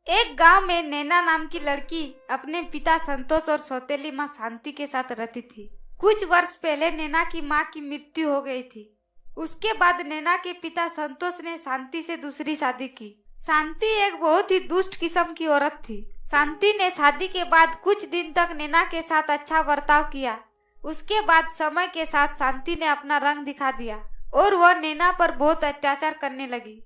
एक गांव में नैना नाम की लड़की अपने पिता संतोष और सौतेली माँ शांति के साथ रहती थी। कुछ वर्ष पहले नैना की माँ की मृत्यु हो गई थी। उसके बाद नैना के पिता संतोष ने शांति से दूसरी शादी की। शांति एक बहुत ही दुष्ट किस्म की औरत थी। शांति ने शादी के बाद कुछ दिन तक नैना के साथ अच्छा बर्ताव किया। उसके बाद समय के साथ शांति ने अपना रंग दिखा दिया और वह नैना पर बहुत अत्याचार करने लगी।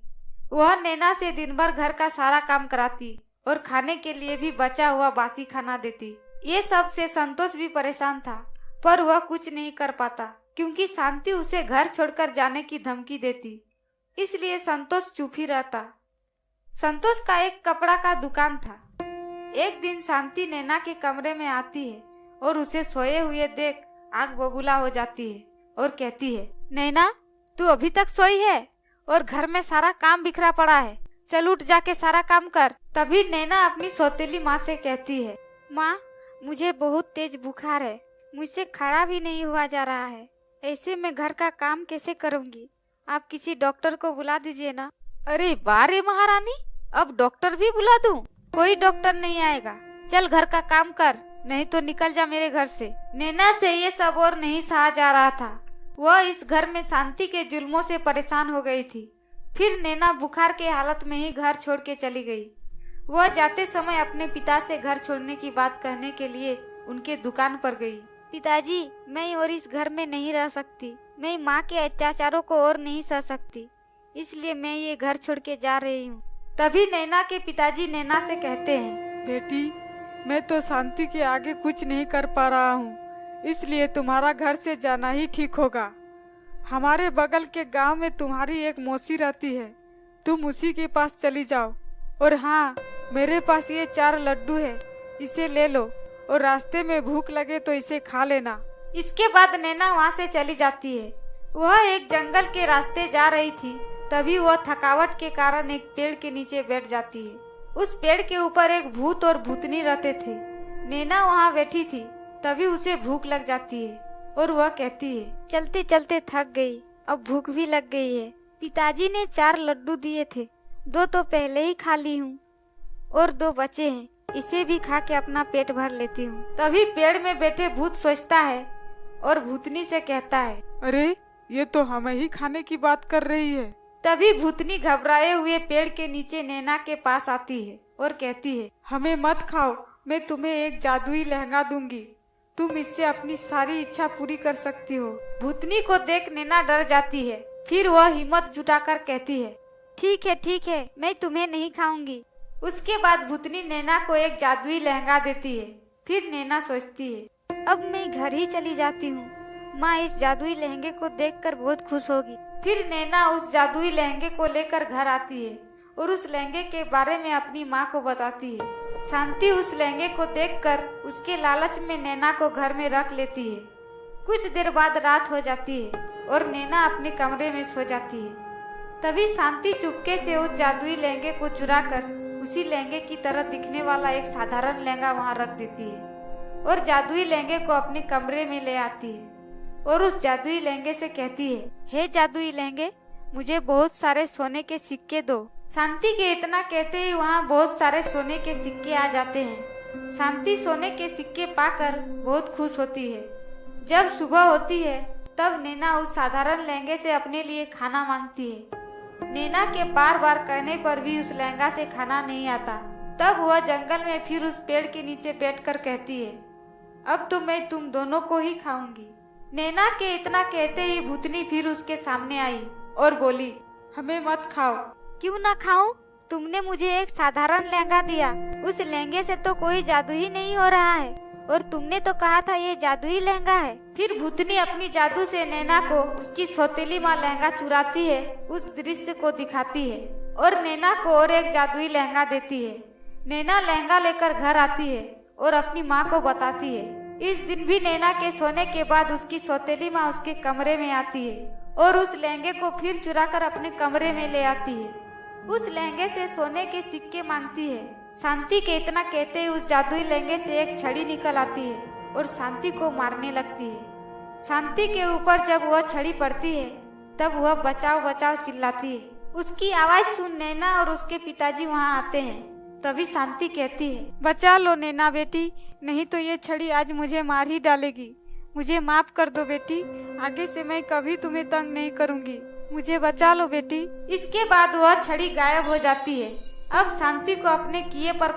वह नैना से दिन भर घर का सारा काम कराती और खाने के लिए भी बचा हुआ बासी खाना देती। ये सब से संतोष भी परेशान था, पर वह कुछ नहीं कर पाता क्योंकि शांति उसे घर छोड़कर जाने की धमकी देती। इसलिए संतोष चुप ही रहता। संतोष का एक कपड़ा का दुकान था। एक दिन शांति नैना के कमरे में आती है और उसे सोए हुए देख आग बबूला हो जाती है और कहती है, नैना तू अभी तक सोई है और घर में सारा काम बिखरा पड़ा है, चल उठ जाके सारा काम कर। तभी नैना अपनी सौतेली माँ से कहती है, माँ मुझे बहुत तेज बुखार है, मुझसे खड़ा भी नहीं हुआ जा रहा है, ऐसे में घर का काम कैसे करूँगी? आप किसी डॉक्टर को बुला दीजिए ना। अरे बारे महारानी, अब डॉक्टर भी बुला दूं? कोई डॉक्टर नहीं आएगा, चल घर का काम कर, नहीं तो निकल जा मेरे घर से। नैना से ये सब और नहीं सहा जा रहा था। वह इस घर में शांति के जुल्मों से परेशान हो गई थी। फिर नैना बुखार के हालत में ही घर छोड़ के चली गई। वह जाते समय अपने पिता से घर छोड़ने की बात कहने के लिए उनके दुकान पर गई। पिताजी, मैं और इस घर में नहीं रह सकती, मैं माँ के अत्याचारों को और नहीं सह सकती, इसलिए मैं ये घर छोड़ के जा रही हूँ। तभी नैना के पिताजी नैना से कहते हैं, बेटी मैं तो शांति के आगे कुछ नहीं कर पा रहा हूँ, इसलिए तुम्हारा घर से जाना ही ठीक होगा। हमारे बगल के गांव में तुम्हारी एक मौसी रहती है, तुम उसी के पास चली जाओ। और हाँ, मेरे पास ये 4 लड्डू है, इसे ले लो और रास्ते में भूख लगे तो इसे खा लेना। इसके बाद नैना वहाँ से चली जाती है। वह एक जंगल के रास्ते जा रही थी, तभी वह थकावट के कारण एक पेड़ के नीचे बैठ जाती है। उस पेड़ के ऊपर एक भूत और भूतनी रहते थे। नैना वहाँ बैठी थी, तभी उसे भूख लग जाती है और वह कहती है, चलते चलते थक गई, अब भूख भी लग गई है। पिताजी ने 4 लड्डू दिए थे, 2 तो पहले ही खा ली हूँ और 2 बचे हैं, इसे भी खा के अपना पेट भर लेती हूँ। तभी पेड़ में बैठे भूत सोचता है और भूतनी से कहता है, अरे ये तो हमें ही खाने की बात कर रही है। तभी भूतनी घबराए हुए पेड़ के नीचे नैना के पास आती है और कहती है, हमें मत खाओ, मैं तुम्हें एक जादुई लहंगा दूंगी, तुम इससे अपनी सारी इच्छा पूरी कर सकती हो। भूतनी को देख नैना डर जाती है। फिर वह हिम्मत जुटाकर कहती है, ठीक है, मैं तुम्हें नहीं खाऊंगी। उसके बाद भूतनी नैना को एक जादुई लहंगा देती है। फिर नैना सोचती है, अब मैं घर ही चली जाती हूँ, माँ इस जादुई लहंगे को देखकर बहुत खुश होगी। फिर नैना उस जादुई लहंगे को लेकर घर आती है और उस लहंगे के बारे में अपनी माँ को बताती है। शांति उस लहंगे को देखकर उसके लालच में नैना को घर में रख लेती है। कुछ देर बाद रात हो जाती है और नैना अपने कमरे में सो जाती है। तभी शांति चुपके से उस जादुई लहंगे को चुराकर उसी लहंगे की तरह दिखने वाला एक साधारण लहंगा वहाँ रख देती है और जादुई लहंगे को अपने कमरे में ले आती है और उस जादुई लहंगे से कहती है, हे जादुई लहंगे, मुझे बहुत सारे सोने के सिक्के दो। शांति के इतना कहते ही वहाँ बहुत सारे सोने के सिक्के आ जाते हैं। शांति सोने के सिक्के पाकर बहुत खुश होती है। जब सुबह होती है तब नैना उस साधारण लहंगे से अपने लिए खाना मांगती है। नैना के बार बार कहने पर भी उस लहंगा से खाना नहीं आता। तब वह जंगल में फिर उस पेड़ के नीचे बैठकर कहती है, अब तो मैं तुम दोनों को ही खाऊंगी। नैना के इतना कहते ही भूतनी फिर उसके सामने आई और बोली, हमें मत खाओ। क्यों ना खाऊं? तुमने मुझे एक साधारण लहंगा दिया, उस लहंगे से तो कोई जादू ही नहीं हो रहा है और तुमने तो कहा था ये जादुई लहंगा है। फिर भूतनी अपनी जादू से नैना को उसकी सौतेली माँ लहंगा चुराती है, उस दृश्य को दिखाती है और नैना को और एक जादुई लहंगा देती है। नैना लहंगा लेकर घर आती है और अपनी माँ को बताती है। इस दिन भी नैना के सोने के बाद उसकी सौतेली माँ उसके कमरे में आती है और उस लहंगे को फिर चुराकर अपने कमरे में ले आती है। उस लहंगे से सोने के सिक्के मांगती है। शांति के इतना कहते ही उस जादुई लहंगे से एक छड़ी निकल आती है और शांति को मारने लगती है। शांति के ऊपर जब वह छड़ी पड़ती है तब वह बचाओ बचाओ चिल्लाती है। उसकी आवाज सुन नैना और उसके पिताजी वहाँ आते हैं। तभी शांति कहती है, बचा लो नैना बेटी, नहीं तो ये छड़ी आज मुझे मार ही डालेगी। मुझे माफ कर दो बेटी, आगे से मैं कभी तुम्हें तंग नहीं करूंगी। मुझे बचा लो बेटी। इसके बाद वह छड़ी गायब हो जाती है। अब शांति को अपने किए पर